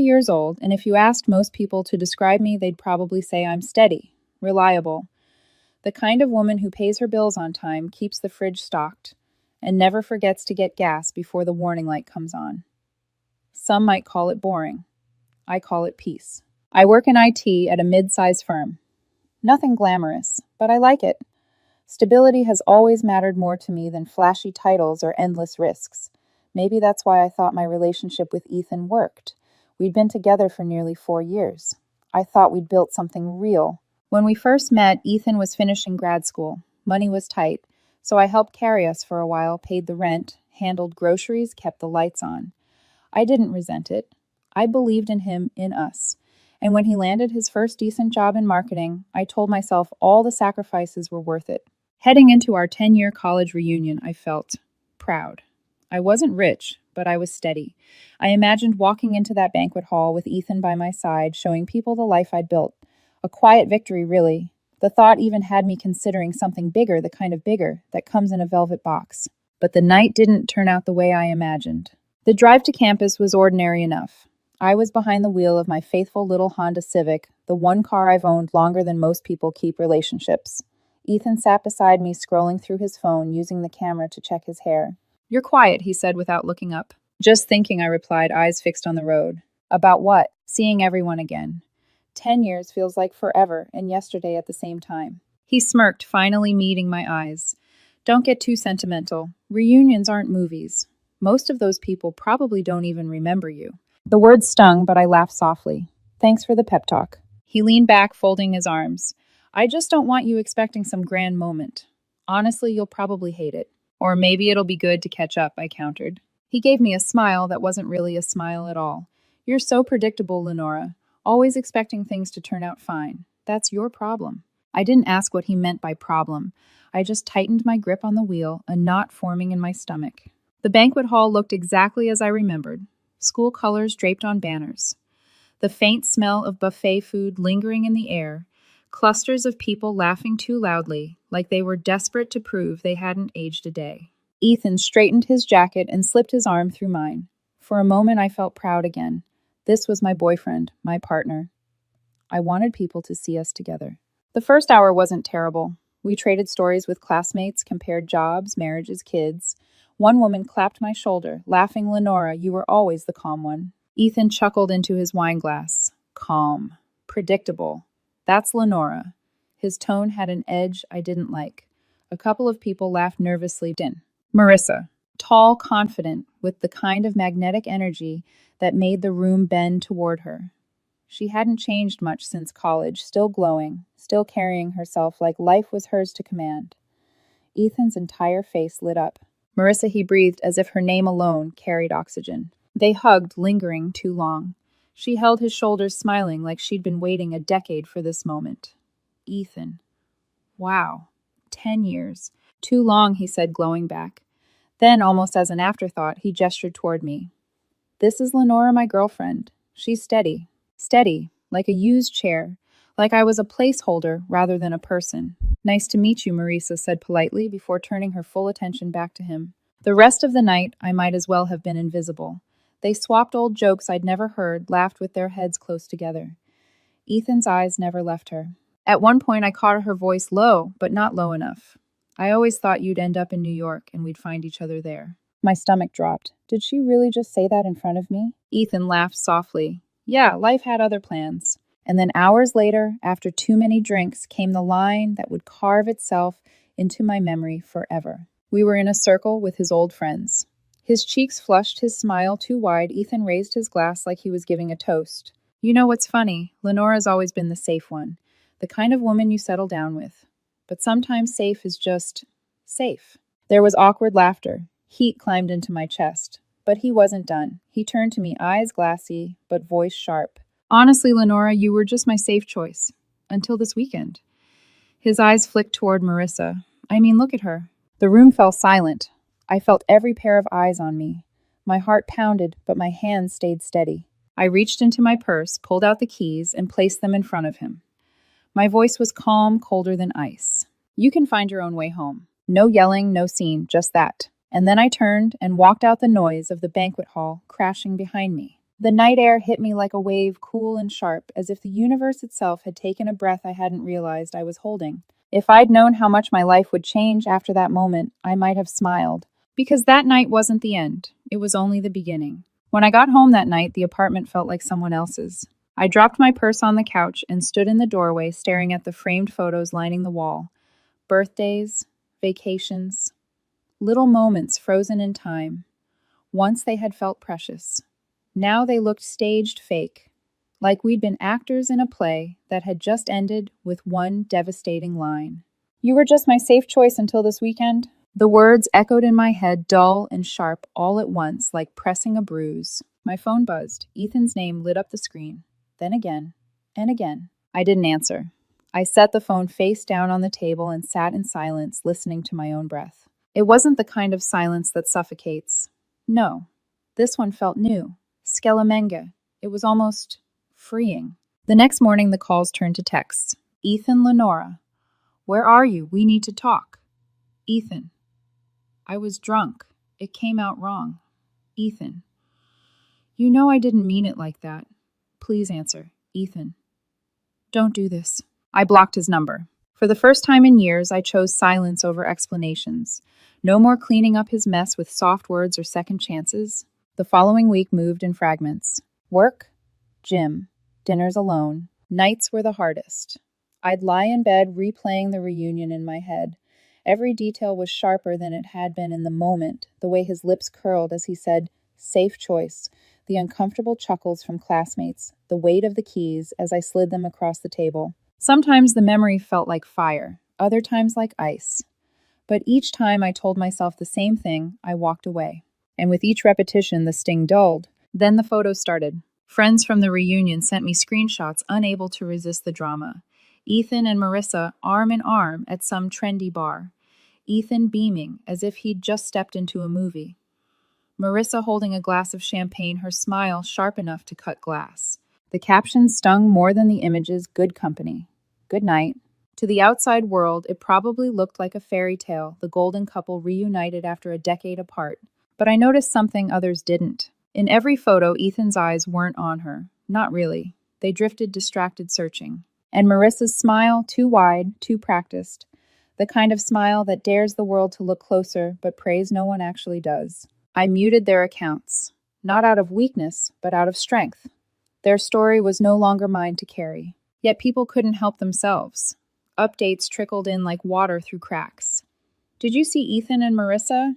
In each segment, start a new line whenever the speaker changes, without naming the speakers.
Years old, and if you asked most people to describe me, they'd probably say I'm steady, reliable, the kind of woman who pays her bills on time, keeps the fridge stocked, and never forgets to get gas before the warning light comes on. Some might call it boring. I call it peace. I work in IT at a mid-sized firm. Nothing glamorous, but I like it. Stability has always mattered more to me than flashy titles or endless risks. Maybe that's why I thought my relationship with Ethan worked. We'd been together for nearly 4 years. I thought we'd built something real. When we first met, Ethan was finishing grad school. Money was tight, so I helped carry us for a while, paid the rent, handled groceries, kept the lights on. I didn't resent it. I believed in him, in us. And when he landed his first decent job in marketing, I told myself all the sacrifices were worth it. Heading into our 10-year college reunion, I felt proud. I wasn't rich, but I was steady. I imagined walking into that banquet hall with Ethan by my side, showing people the life I'd built. A quiet victory, really. The thought even had me considering something bigger, the kind of bigger that comes in a velvet box. But the night didn't turn out the way I imagined. The drive to campus was ordinary enough. I was behind the wheel of my faithful little Honda Civic, the one car I've owned longer than most people keep relationships. Ethan sat beside me, scrolling through his phone, using the camera to check his hair. "You're quiet," he said without looking up. "Just thinking," I replied, eyes fixed on the road. "About what?" "Seeing everyone again. 10 years feels like forever, and yesterday at the same time." He smirked, finally meeting my eyes. "Don't get too sentimental. Reunions aren't movies. Most of those people probably don't even remember you." The words stung, but I laughed softly. "Thanks for the pep talk." He leaned back, folding his arms. "I just don't want you expecting some grand moment. Honestly, you'll probably hate it. Or maybe it'll be good to catch up," I countered. He gave me a smile that wasn't really a smile at all. "You're so predictable, Lenora. Always expecting things to turn out fine. That's your problem." I didn't ask what he meant by problem. I just tightened my grip on the wheel, a knot forming in my stomach. The banquet hall looked exactly as I remembered. School colors draped on banners. The faint smell of buffet food lingering in the air. Clusters of people laughing too loudly, like they were desperate to prove they hadn't aged a day. Ethan straightened his jacket and slipped his arm through mine. For a moment I felt proud again. This was my boyfriend, my partner. I wanted people to see us together. The first hour wasn't terrible. We traded stories with classmates, compared jobs, marriages, kids. One woman clapped my shoulder, laughing, "Lenora, you were always the calm one." Ethan chuckled into his wine glass. Calm. Predictable. That's Lenora. His tone had an edge I didn't like. A couple of people laughed nervously. Marissa. Tall, confident, with the kind of magnetic energy that made the room bend toward her. She hadn't changed much since college, still glowing, still carrying herself like life was hers to command. Ethan's entire face lit up. "Marissa," he breathed as if her name alone carried oxygen. They hugged, lingering too long. She held his shoulders, smiling like she'd been waiting a decade for this moment. Ethan. Wow. 10 years. "Too long," he said, glowing back. Then, almost as an afterthought, he gestured toward me. "This is Lenora, my girlfriend. She's steady. Steady, like a used chair, like I was a placeholder rather than a person." "Nice to meet you," Marisa said politely before turning her full attention back to him. The rest of the night, I might as well have been invisible. They swapped old jokes I'd never heard, laughed with their heads close together. Ethan's eyes never left her. At one point, I caught her voice low, but not low enough. "I always thought you'd end up in New York and we'd find each other there." My stomach dropped. Did she really just say that in front of me? Ethan laughed softly. "Yeah, life had other plans." And then hours later, after too many drinks, came the line that would carve itself into my memory forever. We were in a circle with his old friends. His cheeks flushed, his smile too wide. Ethan raised his glass like he was giving a toast. "You know what's funny? Lenora's always been the safe one. The kind of woman you settle down with. But sometimes safe is just safe." There was awkward laughter. Heat climbed into my chest. But he wasn't done. He turned to me, eyes glassy, but voice sharp. "Honestly, Lenora, you were just my safe choice. Until this weekend." His eyes flicked toward Marissa. I mean, look at her. The room fell silent. I felt every pair of eyes on me. My heart pounded, but my hands stayed steady. I reached into my purse, pulled out the keys, and placed them in front of him. My voice was calm, colder than ice. "You can find your own way home. No yelling, no scene, just that." And then I turned and walked out, the noise of the banquet hall crashing behind me. The night air hit me like a wave, cool and sharp, as if the universe itself had taken a breath I hadn't realized I was holding. If I'd known how much my life would change after that moment, I might have smiled. Because that night wasn't the end, it was only the beginning. When I got home that night, the apartment felt like someone else's. I dropped my purse on the couch and stood in the doorway staring at the framed photos lining the wall. Birthdays, vacations, little moments frozen in time. Once they had felt precious. Now they looked staged fake, like we'd been actors in a play that had just ended with one devastating line. "You were just my safe choice until this weekend." The words echoed in my head, dull and sharp all at once, like pressing a bruise. My phone buzzed. Ethan's name lit up the screen. Then again, and again. I didn't answer. I set the phone face down on the table and sat in silence, listening to my own breath. It wasn't the kind of silence that suffocates. No, this one felt new. Skelamenga. It was almost freeing. The next morning, the calls turned to texts. "Ethan, Lenora. Where are you? We need to talk." "Ethan. I was drunk. It came out wrong." "Ethan. You know I didn't mean it like that. Please answer. Ethan. Don't do this." I blocked his number. For the first time in years, I chose silence over explanations. No more cleaning up his mess with soft words or second chances. The following week moved in fragments. Work, gym, dinners alone. Nights were the hardest. I'd lie in bed replaying the reunion in my head. Every detail was sharper than it had been in the moment, the way his lips curled as he said, "Safe choice," the uncomfortable chuckles from classmates, the weight of the keys as I slid them across the table. Sometimes the memory felt like fire, other times like ice. But each time I told myself the same thing, I walked away. And with each repetition, the sting dulled. Then the photos started. Friends from the reunion sent me screenshots, unable to resist the drama. Ethan and Marissa arm in arm at some trendy bar. Ethan beaming, as if he'd just stepped into a movie. Marissa holding a glass of champagne, her smile sharp enough to cut glass. The captions stung more than the images. Good company. Good night. To the outside world, it probably looked like a fairy tale, the golden couple reunited after a decade apart. But I noticed something others didn't. In every photo, Ethan's eyes weren't on her. Not really. They drifted, distracted, searching. And Marissa's smile, too wide, too practiced. The kind of smile that dares the world to look closer, but prays no one actually does. I muted their accounts. Not out of weakness, but out of strength. Their story was no longer mine to carry. Yet people couldn't help themselves. Updates trickled in like water through cracks. "Did you see Ethan and Marissa?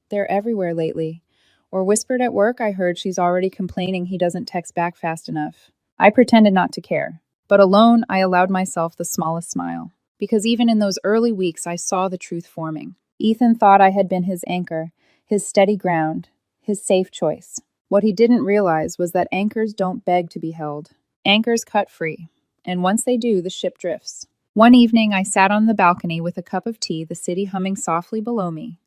They're everywhere lately." Or whispered at work, "I heard she's already complaining he doesn't text back fast enough." I pretended not to care. But alone, I allowed myself the smallest smile. Because even in those early weeks, I saw the truth forming. Ethan thought I had been his anchor, his steady ground, his safe choice. What he didn't realize was that anchors don't beg to be held. Anchors cut free. And once they do, the ship drifts. One evening, I sat on the balcony with a cup of tea, the city humming softly below me.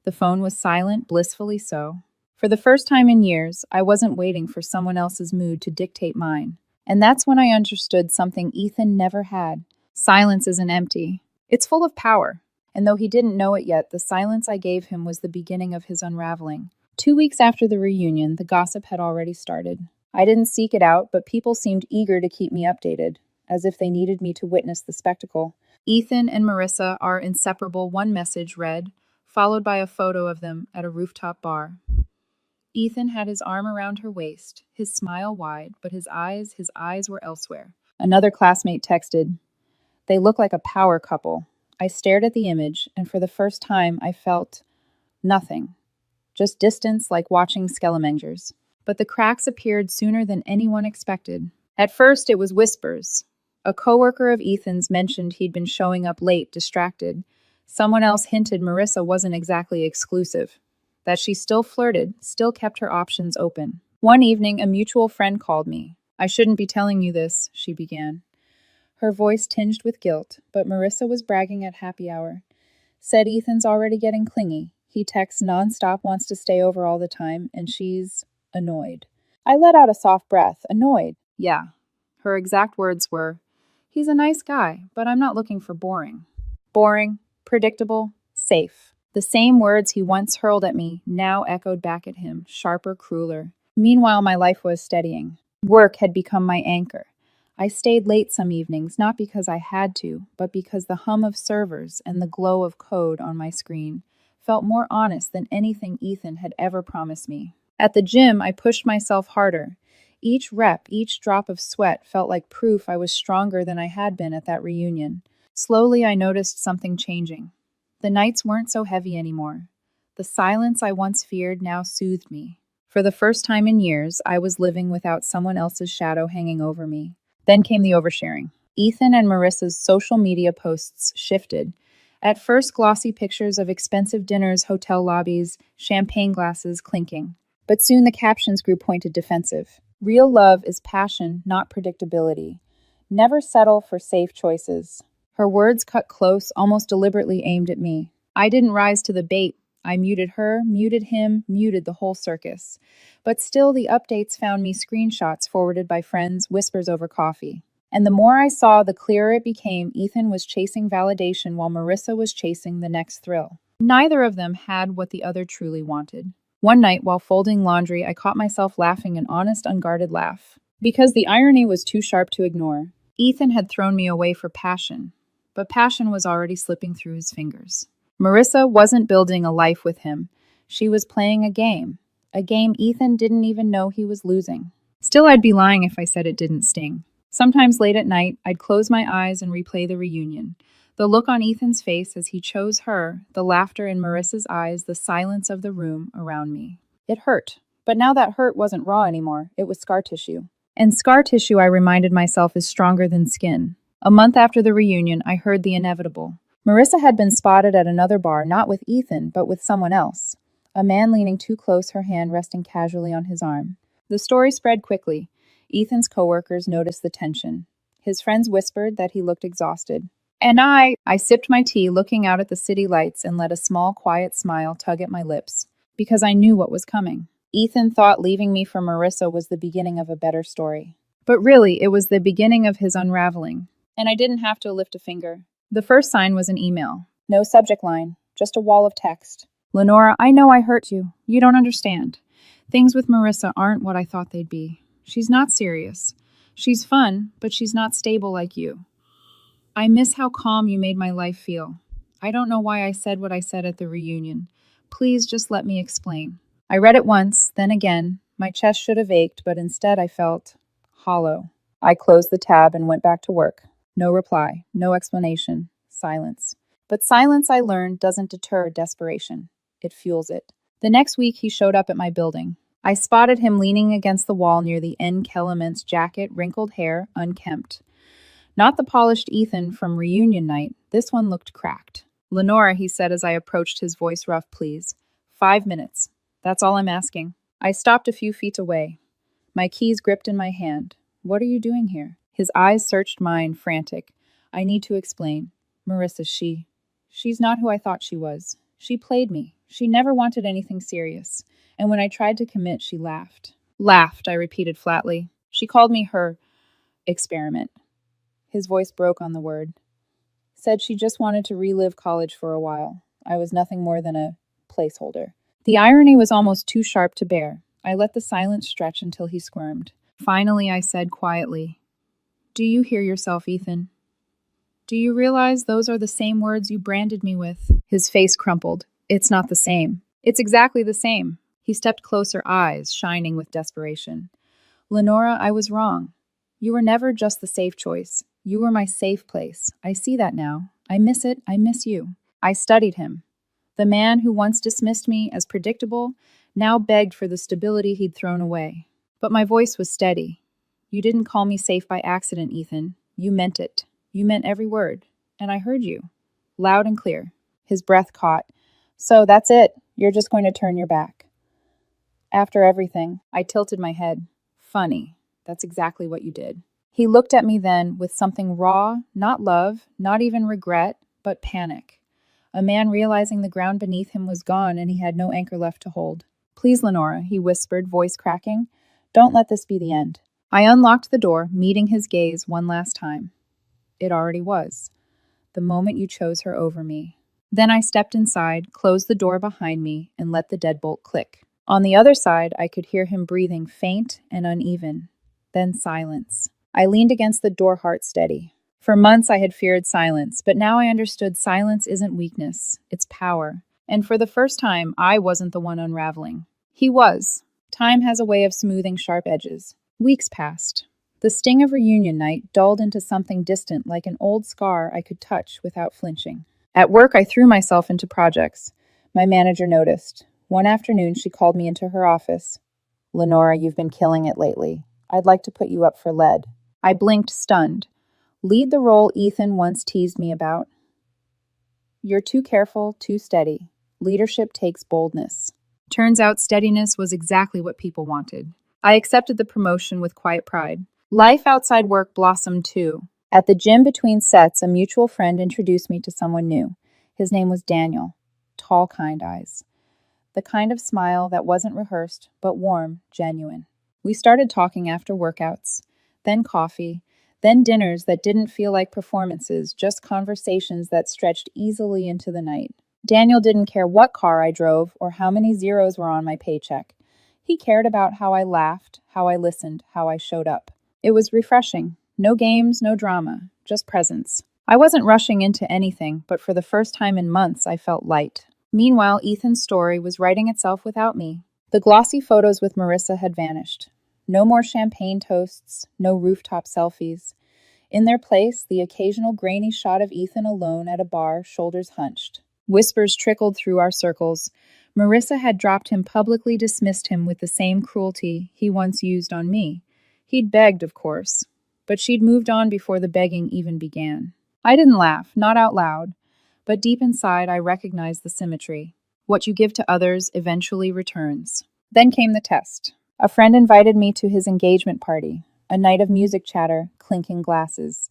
The phone was silent, blissfully so. For the first time in years, I wasn't waiting for someone else's mood to dictate mine. And that's when I understood something Ethan never had. Silence isn't empty. It's full of power. And though he didn't know it yet, the silence I gave him was the beginning of his unraveling. 2 weeks after the reunion, the gossip had already started. I didn't seek it out, but people seemed eager to keep me updated, as if they needed me to witness the spectacle. "Ethan and Marissa are inseparable," one message read, followed by a photo of them at a rooftop bar. Ethan had his arm around her waist, his smile wide, but his eyes were elsewhere. Another classmate texted, "They look like a power couple." I stared at the image, and for the first time I felt nothing. Just distance, like watching Skelemengers. But the cracks appeared sooner than anyone expected. At first it was whispers. A coworker of Ethan's mentioned he'd been showing up late, distracted. Someone else hinted Marissa wasn't exactly exclusive. That she still flirted, still kept her options open. One evening, a mutual friend called me. "I shouldn't be telling you this," she began. Her voice tinged with guilt, but Marissa was bragging at happy hour. Said Ethan's already getting clingy. He texts nonstop, wants to stay over all the time, and she's annoyed. I let out a soft breath, annoyed. Yeah. Her exact words were, "He's a nice guy, but I'm not looking for boring." Boring, predictable, safe. The same words he once hurled at me now echoed back at him, sharper, crueler. Meanwhile, my life was steadying. Work had become my anchor. I stayed late some evenings, not because I had to, but because the hum of servers and the glow of code on my screen felt more honest than anything Ethan had ever promised me. At the gym, I pushed myself harder. Each rep, each drop of sweat felt like proof I was stronger than I had been at that reunion. Slowly, I noticed something changing. The nights weren't so heavy anymore. The silence I once feared now soothed me. For the first time in years, I was living without someone else's shadow hanging over me. Then came the oversharing. Ethan and Marissa's social media posts shifted. At first, glossy pictures of expensive dinners, hotel lobbies, champagne glasses clinking. But soon the captions grew pointed defensive. Real love is passion, not predictability. Never settle for safe choices. Her words cut close, almost deliberately aimed at me. I didn't rise to the bait. I muted her, muted him, muted the whole circus. But still, the updates found me screenshots forwarded by friends, whispers over coffee. And the more I saw, the clearer it became Ethan was chasing validation while Marissa was chasing the next thrill. Neither of them had what the other truly wanted. One night, while folding laundry, I caught myself laughing an honest, unguarded laugh. Because the irony was too sharp to ignore. Ethan had thrown me away for passion, but passion was already slipping through his fingers. Marissa wasn't building a life with him. She was playing a game Ethan didn't even know he was losing. Still, I'd be lying if I said it didn't sting. Sometimes late at night, I'd close my eyes and replay the reunion. The look on Ethan's face as he chose her, the laughter in Marissa's eyes, the silence of the room around me. It hurt. But now that hurt wasn't raw anymore. It was scar tissue. And scar tissue, I reminded myself, is stronger than skin. A month after the reunion, I heard the inevitable. Marissa had been spotted at another bar, not with Ethan, but with someone else. A man leaning too close, her hand resting casually on his arm. The story spread quickly. Ethan's coworkers noticed the tension. His friends whispered that he looked exhausted. And I sipped my tea, looking out at the city lights, and let a small, quiet smile tug at my lips, because I knew what was coming. Ethan thought leaving me for Marissa was the beginning of a better story. But really, it was the beginning of his unraveling. And I didn't have to lift a finger. The first sign was an email. No subject line, just a wall of text. Lenora, I know I hurt you. You don't understand. Things with Marissa aren't what I thought they'd be. She's not serious. She's fun, but she's not stable like you. I miss how calm you made my life feel. I don't know why I said what I said at the reunion. Please just let me explain. I read it once, then again. My chest should have ached, but instead I felt hollow. I closed the tab and went back to work. No reply, no explanation, silence. But silence, I learned, doesn't deter desperation. It fuels it. The next week, he showed up at my building. I spotted him leaning against the wall near the N. Kellerman's jacket, wrinkled hair, unkempt. Not the polished Ethan from reunion night. This one looked cracked. Lenora, he said as I approached, his voice rough, please. 5 minutes. That's all I'm asking. I stopped a few feet away. My keys gripped in my hand. What are you doing here? His eyes searched mine, frantic. I need to explain. Marissa, she's not who I thought she was. She played me. She never wanted anything serious. And when I tried to commit, she laughed. Laughed, I repeated flatly. She called me her experiment. His voice broke on the word. Said she just wanted to relive college for a while. I was nothing more than a placeholder. The irony was almost too sharp to bear. I let the silence stretch until he squirmed. Finally, I said quietly, do you hear yourself, Ethan? Do you realize those are the same words you branded me with? His face crumpled. It's not the same. It's exactly the same. He stepped closer, eyes shining with desperation. Lenora, I was wrong. You were never just the safe choice. You were my safe place. I see that now. I miss it. I miss you. I studied him. The man who once dismissed me as predictable now begged for the stability he'd thrown away. But my voice was steady. You didn't call me safe by accident, Ethan. You meant it. You meant every word. And I heard you. Loud and clear. His breath caught. So that's it. You're just going to turn your back. After everything, I tilted my head. Funny. That's exactly what you did. He looked at me then with something raw, not love, not even regret, but panic. A man realizing the ground beneath him was gone and he had no anchor left to hold. Please, Lenora, he whispered, voice cracking. Don't let this be the end. I unlocked the door, meeting his gaze one last time. It already was. The moment you chose her over me. Then I stepped inside, closed the door behind me, and let the deadbolt click. On the other side, I could hear him breathing faint and uneven. Then silence. I leaned against the door, heart steady. For months I had feared silence, but now I understood silence isn't weakness, it's power. And for the first time, I wasn't the one unraveling. He was. Time has a way of smoothing sharp edges. Weeks passed. The sting of reunion night dulled into something distant, like an old scar I could touch without flinching. At work, I threw myself into projects. My manager noticed. One afternoon, she called me into her office. "Lenora, you've been killing it lately. I'd like to put you up for lead." I blinked, stunned. Lead the role Ethan once teased me about. You're too careful, too steady. Leadership takes boldness. Turns out steadiness was exactly what people wanted. I accepted the promotion with quiet pride. Life outside work blossomed too. At the gym between sets, a mutual friend introduced me to someone new. His name was Daniel. Tall, kind eyes. The kind of smile that wasn't rehearsed, but warm, genuine. We started talking after workouts, then coffee, then dinners that didn't feel like performances, just conversations that stretched easily into the night. Daniel didn't care what car I drove or how many zeros were on my paycheck. He cared about how I laughed, how I listened, how I showed up. It was refreshing. No games, no drama, just presence. I wasn't rushing into anything, but for the first time in months, I felt light. Meanwhile, Ethan's story was writing itself without me. The glossy photos with Marissa had vanished. No more champagne toasts, no rooftop selfies. In their place, the occasional grainy shot of Ethan alone at a bar, shoulders hunched. Whispers trickled through our circles. Marissa had dropped him, publicly dismissed him with the same cruelty he once used on me. He'd begged, of course, but she'd moved on before the begging even began. I didn't laugh, not out loud, but deep inside I recognized the symmetry. What you give to others eventually returns. Then came the test. A friend invited me to his engagement party, a night of music chatter, clinking glasses.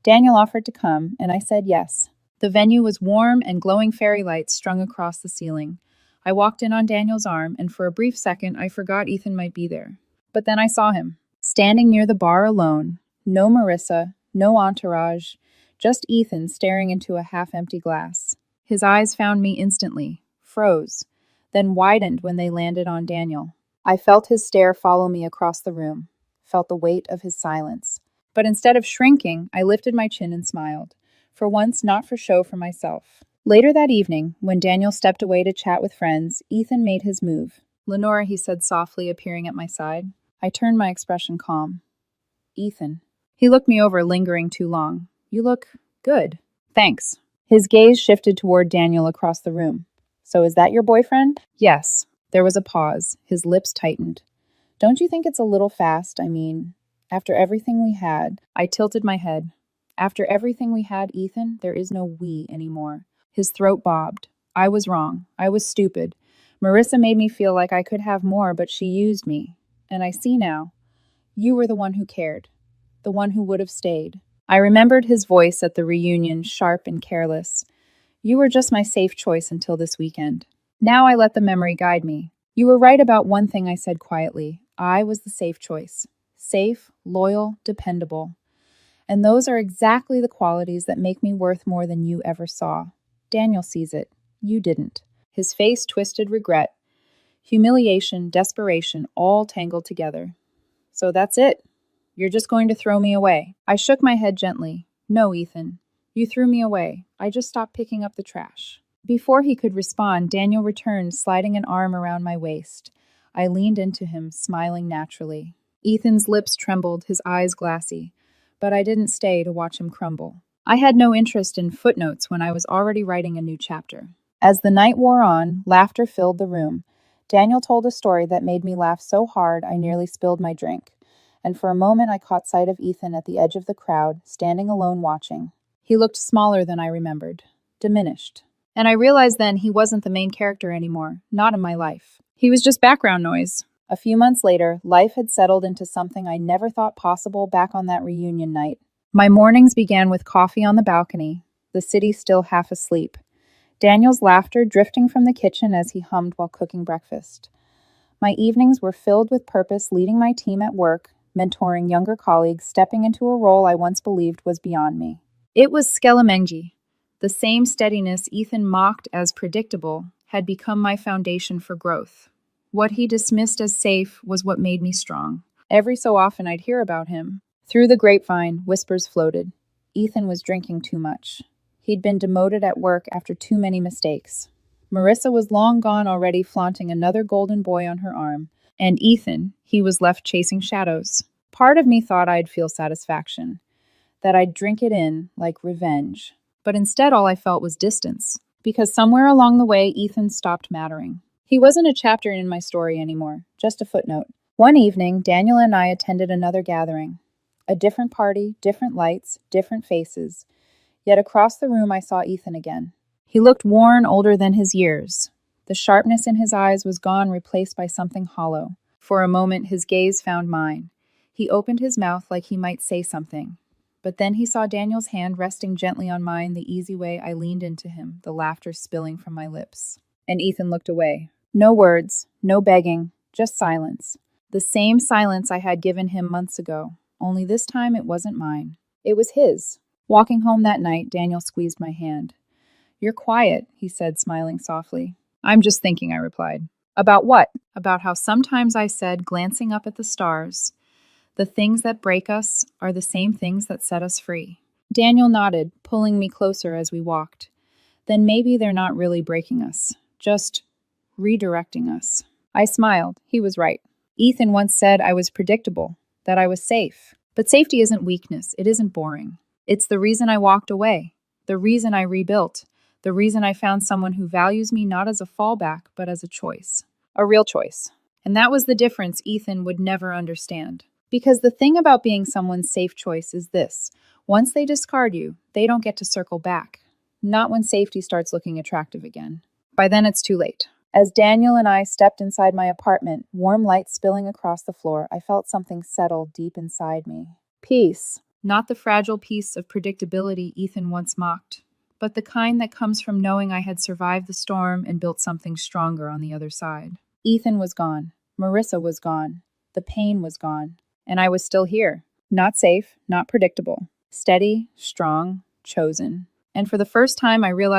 Daniel offered to come, and I said yes. The venue was warm and glowing fairy lights strung across the ceiling. I walked in on Daniel's arm, and for a brief second I forgot Ethan might be there. But then I saw him, standing near the bar alone. No Marissa, no entourage, just Ethan staring into a half-empty glass. His eyes found me instantly, froze, then widened when they landed on Daniel. I felt his stare follow me across the room, felt the weight of his silence. But instead of shrinking, I lifted my chin and smiled. For once, not for show, for myself. Later that evening, when Daniel stepped away to chat with friends, Ethan made his move. "Lenora," he said softly, appearing at my side. I turned, my expression calm. "Ethan." He looked me over, lingering too long. "You look good." "Thanks." His gaze shifted toward Daniel across the room. "So is that your boyfriend?" "Yes." There was a pause. His lips tightened. "Don't you think it's a little fast? I mean, after everything we had." I tilted my head. "After everything we had, Ethan, there is no we anymore." His throat bobbed. I was wrong. I was stupid. Marissa made me feel like I could have more, but she used me. And I see now. You were the one who cared. The one who would have stayed. I remembered his voice at the reunion, sharp and careless. You were just my safe choice until this weekend. Now I let the memory guide me. You were right about one thing, I said quietly. I was the safe choice. Safe, loyal, dependable. And those are exactly the qualities that make me worth more than you ever saw. Daniel sees it. You didn't. His face twisted regret. Humiliation, desperation, all tangled together. So that's it. You're just going to throw me away. I shook my head gently. No, Ethan. You threw me away. I just stopped picking up the trash. Before he could respond, Daniel returned, sliding an arm around my waist. I leaned into him, smiling naturally. Ethan's lips trembled, his eyes glassy. But I didn't stay to watch him crumble. I had no interest in footnotes when I was already writing a new chapter. As the night wore on, laughter filled the room. Daniel told a story that made me laugh so hard I nearly spilled my drink. And for a moment I caught sight of Ethan at the edge of the crowd, standing alone watching. He looked smaller than I remembered, diminished. And I realized then he wasn't the main character anymore, not in my life. He was just background noise. A few months later, life had settled into something I never thought possible back on that reunion night. My mornings began with coffee on the balcony, the city still half asleep. Daniel's laughter drifting from the kitchen as he hummed while cooking breakfast. My evenings were filled with purpose, leading my team at work, mentoring younger colleagues, stepping into a role I once believed was beyond me. It was Skelamengi. The same steadiness Ethan mocked as predictable had become my foundation for growth. What he dismissed as safe was what made me strong. Every so often I'd hear about him. Through the grapevine, whispers floated. Ethan was drinking too much. He'd been demoted at work after too many mistakes. Marissa was long gone already, flaunting another golden boy on her arm. And Ethan, he was left chasing shadows. Part of me thought I'd feel satisfaction, that I'd drink it in like revenge. But instead, all I felt was distance, because somewhere along the way, Ethan stopped mattering. He wasn't a chapter in my story anymore, just a footnote. One evening, Daniel and I attended another gathering. A different party, different lights, different faces. Yet across the room I saw Ethan again. He looked worn, older than his years. The sharpness in his eyes was gone, replaced by something hollow. For a moment, his gaze found mine. He opened his mouth like he might say something. But then he saw Daniel's hand resting gently on mine the easy way I leaned into him, the laughter spilling from my lips. And Ethan looked away. No words, no begging, just silence. The same silence I had given him months ago, only this time it wasn't mine. It was his. Walking home that night, Daniel squeezed my hand. "You're quiet," he said, smiling softly. "I'm just thinking," I replied. "About what?" "About how sometimes," I said, glancing up at the stars, "the things that break us are the same things that set us free." Daniel nodded, pulling me closer as we walked. "Then maybe they're not really breaking us, just redirecting us." I smiled. He was right. Ethan once said I was predictable, that I was safe. But safety isn't weakness. It isn't boring. It's the reason I walked away, the reason I rebuilt, the reason I found someone who values me not as a fallback, but as a choice. A real choice. And that was the difference Ethan would never understand. Because the thing about being someone's safe choice is this: once they discard you, they don't get to circle back. Not when safety starts looking attractive again. By then it's too late. As Daniel and I stepped inside my apartment, warm light spilling across the floor, I felt something settle deep inside me. Peace. Not the fragile peace of predictability Ethan once mocked, but the kind that comes from knowing I had survived the storm and built something stronger on the other side. Ethan was gone. Marissa was gone. The pain was gone. And I was still here. Not safe, not predictable. Steady, strong, chosen. And for the first time, I realized